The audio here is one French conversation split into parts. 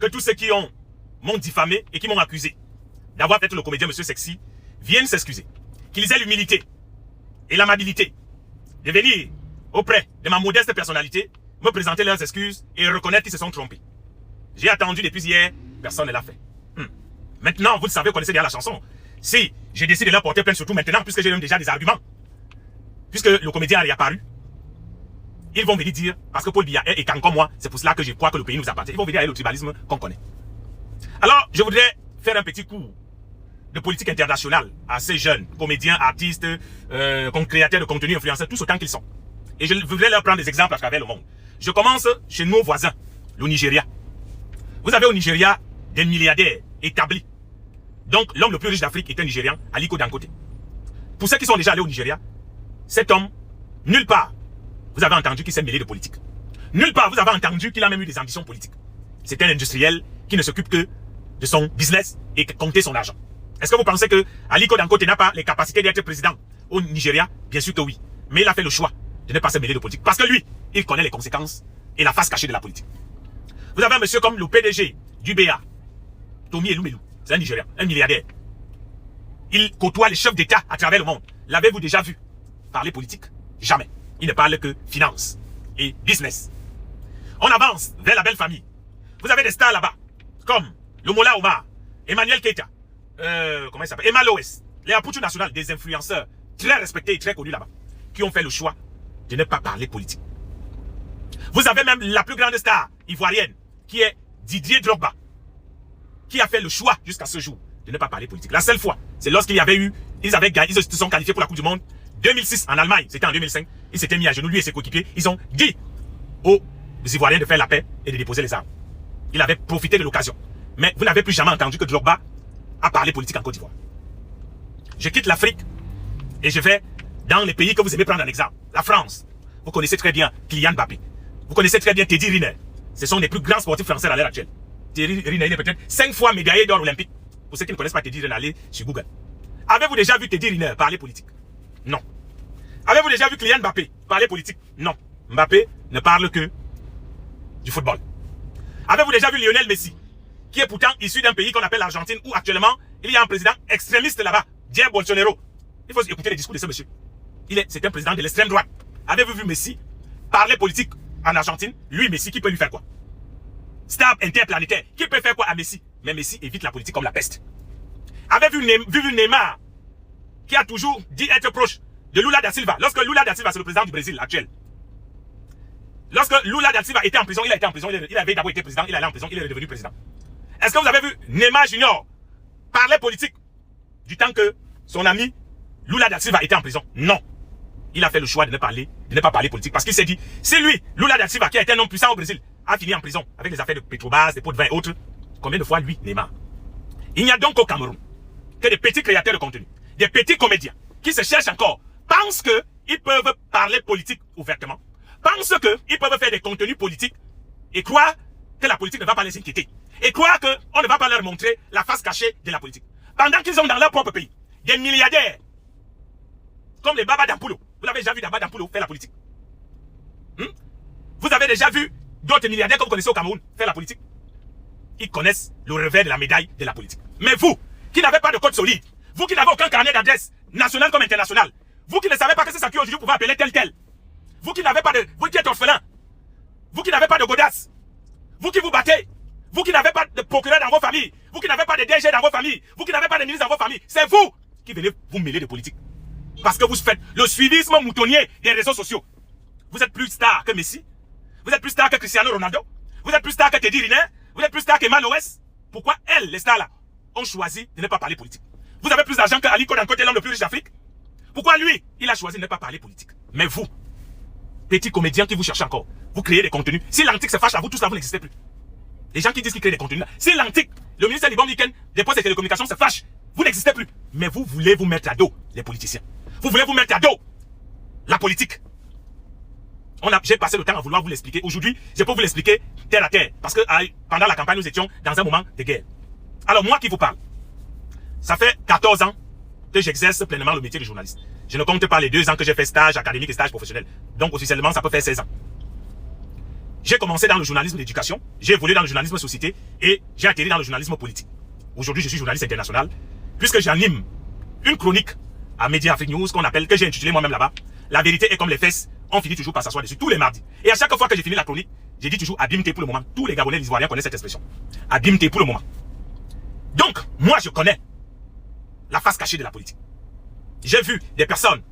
que tous ceux qui m'ont diffamé et qui m'ont accusé d'avoir fait le comédien Monsieur Sexy viennent s'excuser. Qu'ils aient l'humilité et l'amabilité de venir auprès de ma modeste personnalité, me présenter leurs excuses et reconnaître qu'ils se sont trompés. J'ai attendu depuis hier, personne ne l'a fait. Maintenant, vous le savez, vous connaissez déjà la chanson. Si j'ai décidé de leur porter plainte, surtout maintenant, puisque j'ai déjà des arguments, puisque le comédien est apparu, ils vont venir dire, parce que Paul Biya est écan comme moi, c'est pour cela que je crois que le pays nous appartient. Ils vont venir avec le tribalisme qu'on connaît. Alors, je voudrais faire un petit cours de politique internationale à ces jeunes comédiens, artistes, créateurs de contenu, influenceurs, tous autant qu'ils sont. Et je voudrais leur prendre des exemples à travers le monde. Je commence chez nos voisins, le Nigeria. Vous avez au Nigeria des milliardaires établis. Donc, l'homme le plus riche d'Afrique est un Nigérian, Aliko Dangote. Pour ceux qui sont déjà allés au Nigeria, cet homme, nulle part, vous avez entendu qu'il s'est mêlé de politique. Nulle part, vous avez entendu qu'il a même eu des ambitions politiques. C'est un industriel qui ne s'occupe que de son business et de compter son argent. Est-ce que vous pensez que Aliko Dangote n'a pas les capacités d'être président au Nigeria? Bien sûr que oui. Mais il a fait le choix de ne pas se mêler de politique. Parce que lui, il connaît les conséquences et la face cachée de la politique. Vous avez un monsieur comme le PDG du BA, Tomi Elumelou. C'est un Nigérian, un milliardaire. Il côtoie les chefs d'État à travers le monde. L'avez-vous déjà vu parler politique? Jamais. Il ne parle que finance et business. On avance vers la belle famille. Vous avez des stars là-bas, comme le Mola Omar, Emmanuel Keita, comment il s'appelle, Emma Loès, les Apuchu nationales, des influenceurs très respectés et très connus là-bas, qui ont fait le choix de ne pas parler politique. Vous avez même la plus grande star ivoirienne, qui est Didier Drogba, qui a fait le choix jusqu'à ce jour de ne pas parler politique. La seule fois, c'est lorsqu'il y avait eu, ils se sont qualifiés pour la Coupe du Monde 2006 en Allemagne, c'était en 2005, ils s'étaient mis à genoux, lui et ses coéquipiers, ils ont dit aux Ivoiriens de faire la paix et de déposer les armes. Il avait profité de l'occasion. Mais vous n'avez plus jamais entendu que Drogba a parlé politique en Côte d'Ivoire. Je quitte l'Afrique et je vais dans les pays que vous aimez prendre en exemple. La France. Vous connaissez très bien Kylian Mbappé. Vous connaissez très bien Teddy Riner. Ce sont les plus grands sportifs français à l'heure actuelle. Teddy Riner est peut-être 5 fois médaillé d'or olympique. Pour ceux qui ne connaissent pas Teddy Riner, allez sur Google. Avez-vous déjà vu Teddy Riner parler politique? Non. Avez-vous déjà vu Kylian Mbappé parler politique? Non. Mbappé ne parle que du football. Avez-vous déjà vu Lionel Messi, qui est pourtant issu d'un pays qu'on appelle l'Argentine, où actuellement, il y a un président extrémiste là-bas, Jair Bolsonaro. Il faut écouter les discours de ce monsieur. C'est un président de l'extrême droite. Avez-vous vu Messi parler politique en Argentine? Lui, Messi, qui peut lui faire quoi? Star interplanétaire, qui peut faire quoi à Messi? Mais Messi évite la politique comme la peste. Avez-vous vu Neymar, qui a toujours dit être proche de Lula da Silva, lorsque Lula da Silva, c'est le président du Brésil actuel. Lorsque Lula da Silva était en prison, il a été en prison, il avait d'abord été président, il est allé en prison, il est redevenu président. Est-ce que vous avez vu Neymar Junior parler politique du temps que son ami Lula da Silva était en prison? Non. Il a fait le choix de ne pas parler politique parce qu'il s'est dit, si lui, Lula da Silva, qui a été un homme puissant au Brésil, a fini en prison avec les affaires de Petrobras, des pots de vin et autres, combien de fois lui, Neymar? Il n'y a donc au Cameroun que des petits créateurs de contenu, des petits comédiens qui se cherchent encore, pensent qu'ils peuvent parler politique ouvertement, pensent qu'ils peuvent faire des contenus politiques et croient que la politique ne va pas les inquiéter. Et croient qu'on ne va pas leur montrer la face cachée de la politique. Pendant qu'ils ont dans leur propre pays des milliardaires comme les Baba Dampulo. Vous l'avez déjà vu Baba Dampulo faire la politique? Vous avez déjà vu d'autres milliardaires que vous connaissez au Cameroun faire la politique? Ils connaissent le revers de la médaille de la politique. Mais vous, qui n'avez pas de code solide, vous qui n'avez aucun carnet d'adresse, national comme international, vous qui ne savez pas que c'est ça qui aujourd'hui pouvez appeler tel, vous qui n'avez pas de, vous qui êtes orphelin, vous qui n'avez pas de godasse, vous qui vous battez, vous qui n'avez pas de procureur dans vos familles, vous qui n'avez pas de DG dans vos familles, vous qui n'avez pas de ministre dans vos familles, c'est vous qui venez vous mêler de politique. Parce que vous faites le suivisme moutonnier des réseaux sociaux. Vous êtes plus star que Messi, vous êtes plus star que Cristiano Ronaldo, vous êtes plus star que Teddy Riner, vous êtes plus star que Maloès. Pourquoi elles, les stars là, ont choisi de ne pas parler politique? Vous avez plus d'argent que Aliko Dangote, l'homme le plus riche d'Afrique. Pourquoi lui, il a choisi de ne pas parler politique? Mais vous, petits comédiens qui vous cherchez encore, vous créez des contenus. Si l'antique se fâche à vous, tout ça, vous n'existez plus. Les gens qui disent qu'ils créent des contenus là, si l'antique, le ministère du bon week-end, des postes de télécommunications se fâche, vous n'existez plus. Mais vous voulez vous mettre à dos les politiciens. Vous voulez vous mettre à dos la politique. J'ai passé le temps à vouloir vous l'expliquer. Aujourd'hui, je peux vous l'expliquer terre à terre. Parce que pendant la campagne, nous étions dans un moment de guerre. Alors moi qui vous parle, ça fait 14 ans que j'exerce pleinement le métier de journaliste. Je ne compte pas les 2 ans que j'ai fait stage académique et stage professionnel. Donc officiellement, ça peut faire 16 ans. j'ai commencé dans le journalisme d'éducation, j'ai évolué dans le journalisme société et j'ai atterri dans le journalisme politique. Aujourd'hui, je suis journaliste international puisque j'anime une chronique à Media Afrique News qu'on appelle, que j'ai intitulé moi-même là-bas, La vérité est comme les fesses, on finit toujours par s'asseoir dessus tous les mardis. Et à chaque fois que j'ai fini la chronique, j'ai dit toujours Abimté pour le moment. Tous les Gabonais, les Ivoiriens connaissent cette expression. Abimté pour le moment. Donc, moi je connais la face cachée de la politique. J'ai vu des personnes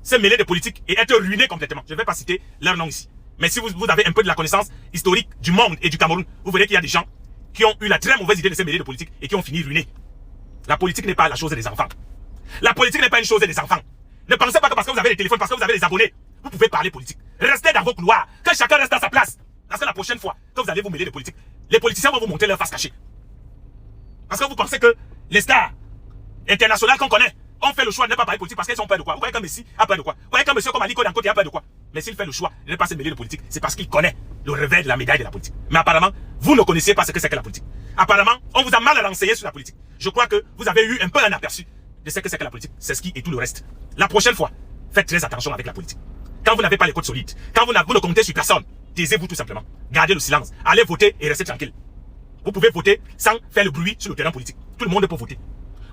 se mêler de politique et être ruinées complètement. Je ne vais pas citer leur nom ici. Mais si vous avez un peu de la connaissance historique du monde et du Cameroun, vous verrez qu'il y a des gens qui ont eu la très mauvaise idée de se mêler de politique et qui ont fini ruinés. La politique n'est pas la chose des enfants. La politique n'est pas une chose des enfants. Ne pensez pas que parce que vous avez les téléphones, parce que vous avez les abonnés, vous pouvez parler politique. Restez dans vos couloirs, que chacun reste à sa place. Parce que la prochaine fois que vous allez vous mêler de politique, les politiciens vont vous montrer leur face cachée. Parce que vous pensez que les stars internationales qu'on connaît ont fait le choix de ne pas parler politique parce qu'elles ont peur de quoi? Vous croyez qu'un Messi a peur de quoi? Vous croyez qu'un monsieur comme Aliko Dangote a peur de quoi? Mais s'il fait le choix de ne pas se mêler de politique, c'est parce qu'il connaît le revers de la médaille de la politique. Mais apparemment, vous ne connaissiez pas ce que c'est que la politique. Apparemment, on vous a mal renseigné sur la politique. Je crois que vous avez eu un peu un aperçu de ce que c'est que la politique, c'est ce qui et tout le reste. La prochaine fois, faites très attention avec la politique. Quand vous n'avez pas les côtes solides, quand vous ne comptez sur personne, taisez-vous tout simplement. Gardez le silence. Allez voter et restez tranquille. Vous pouvez voter sans faire le bruit sur le terrain politique. Tout le monde peut voter.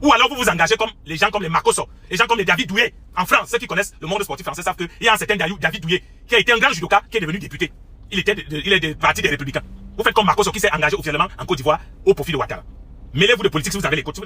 Ou alors vous vous engagez comme les gens comme les Makoso, les gens comme les David Douillet. En France, ceux qui connaissent le monde sportif français savent qu'il y a un certain David Douillet qui a été un grand judoka qui est devenu député. Il est du parti des Républicains. Vous faites comme Makoso qui s'est engagé officiellement en Côte d'Ivoire au profit de Ouattara. Mêlez-vous de politique si vous avez les côtes.